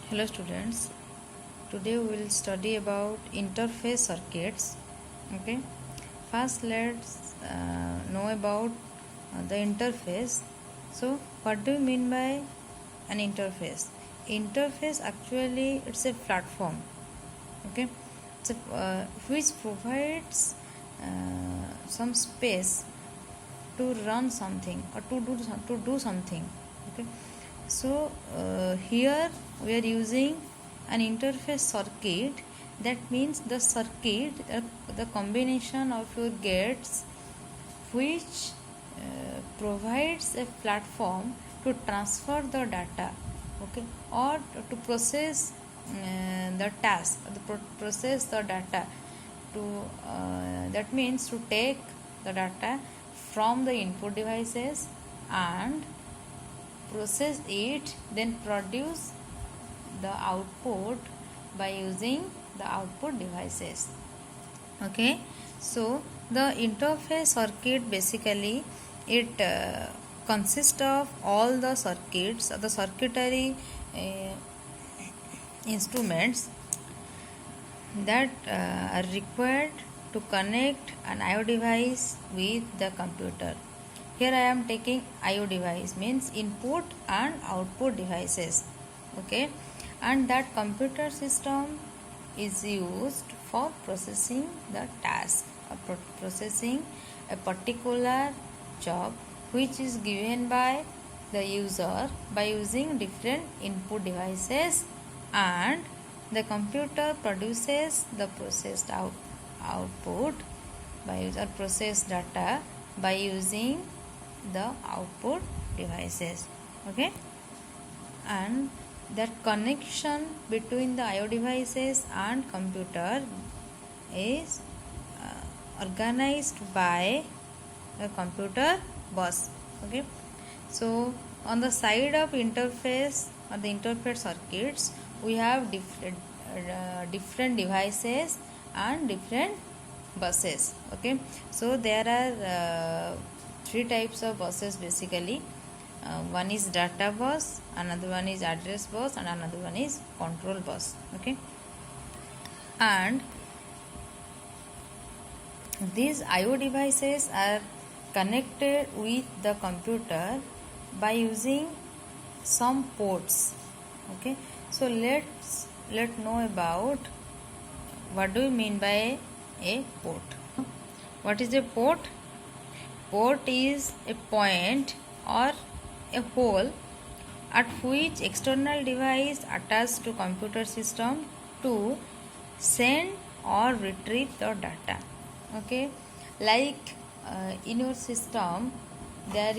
Hello students, today we will study about interface circuits. Okay, first let's know about the interface. So what do you mean by an interface? Interface actually it's a platform. Okay, which provides some space to run something or to do something. Okay, so here we are using an interface circuit. That means the circuit, the combination of your gates, which provides a platform to transfer the data, okay, or to process the task, process the data, to that means to take the data from the input devices and process it, then produce the output by using the output devices. Okay, so the interface circuit basically it consists of all the circuits, the circuitry instruments that are required to connect an IO device with the computer. Here I am taking IO device, means input and output devices. Okay, and that computer system is used for processing the task or processing a particular job which is given by the user by using different input devices, and the computer produces the processed output by or processed data by using the output devices. Okay, and that connection between the IO devices and computer is organized by the computer bus. Okay, so on the side of interface or the interface circuits, we have different devices and different buses. Okay, so there are three types of buses basically. One is data bus, another one is address bus, and another one is control bus. Okay, and these IO devices are connected with the computer by using some ports. Okay, so let know about what do you mean by a port. What is a port? Port is a point or a hole at which external device attached to computer system to send or retrieve the data. Okay, like in your system there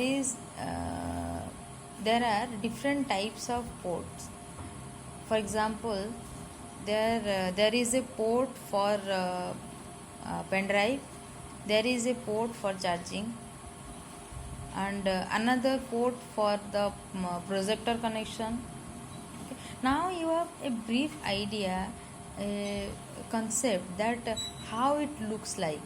are different types of ports. For example, there is a port for pen drive, there is a port for charging, and another port for the projector connection. Okay. Now you have a brief idea, a concept that how it looks like.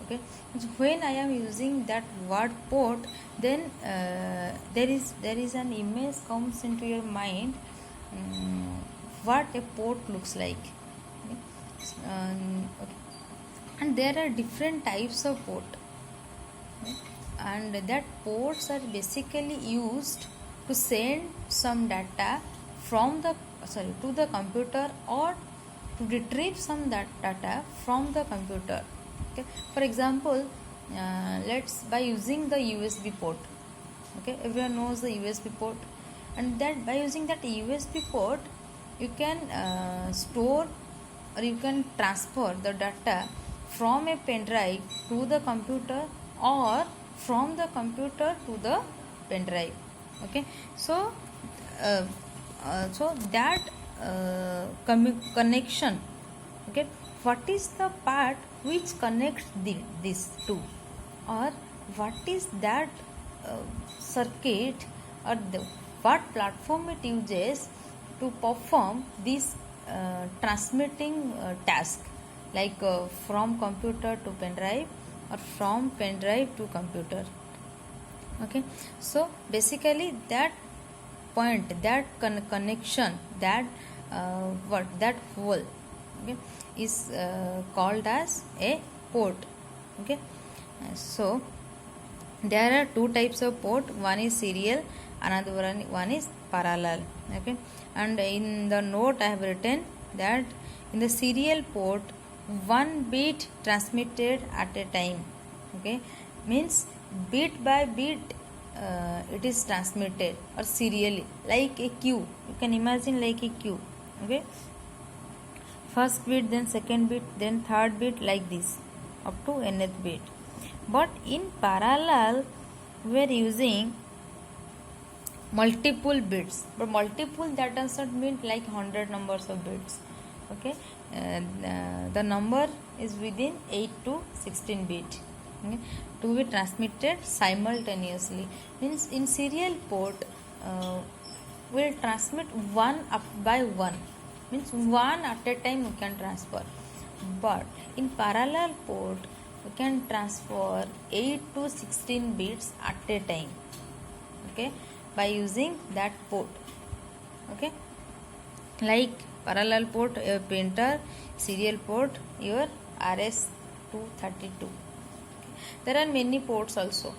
Okay, so when I am using that word port, then there is an image comes into your mind, what a port looks like. Okay. Okay. And there are different types of port. Okay. And that ports are basically used to send some data from the to the computer or to retrieve some data from the computer. Okay, for example, let's by using the USB port. Okay, everyone knows the USB port, and that by using that USB port you can store or you can transfer the data from a pen drive to the computer or from the computer to the pen drive. Okay, so that connection. Okay, what is the part which connects these two, or what is that circuit, or what platform it uses to perform this transmitting task, like from computer to pen drive or from pen drive to computer. Okay, so basically that point, that connection, that that hole, okay, is called as a port. Okay, so there are two types of port. One is serial, another one is parallel. Okay, and in the note I have written that in the serial port, one bit transmitted at a time. Okay, means bit by bit it is transmitted or serially, like a queue. You can imagine like a queue. Okay, first bit, then second bit, then third bit, like this up to nth bit. But in parallel we are using multiple bits, but multiple, that does not mean like 100 numbers of bits. Okay, the number is within 8 to 16 bit, okay, to be transmitted simultaneously. Means in serial port will transmit one up by one, means one at a time we can transfer. But in parallel port we can transfer 8 to 16 bits at a time, okay, by using that port. Okay, like parallel port your printer, serial port your RS-232. There are many ports also,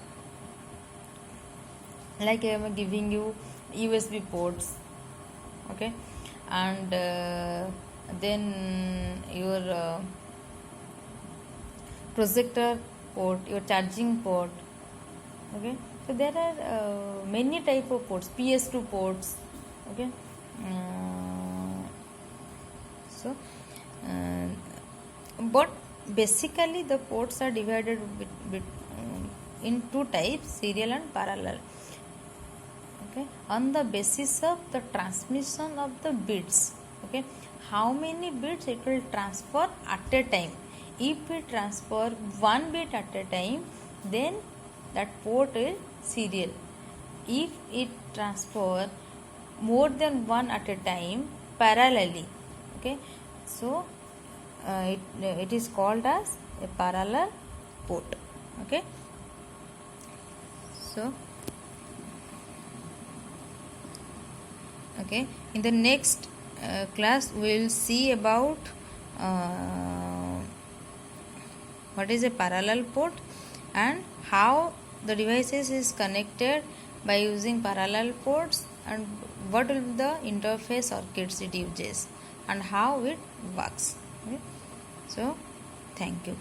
like I am giving you USB ports. Okay, and then your projector port, your charging port. Okay, so there are many type of ports, PS2 ports. Okay, so but basically the ports are divided in two types, serial and parallel. Okay, on the basis of the transmission of the bits. Okay, how many bits it will transfer at a time. If we transfer one bit at a time, then that port is serial. If it transfer more than one at a time parallelly, okay, so it is called as a parallel port. Okay, so okay, in the next class we will see about what is a parallel port and how the devices is connected by using parallel ports, and what will be the interface circuits it uses and how it works. Okay, so thank you.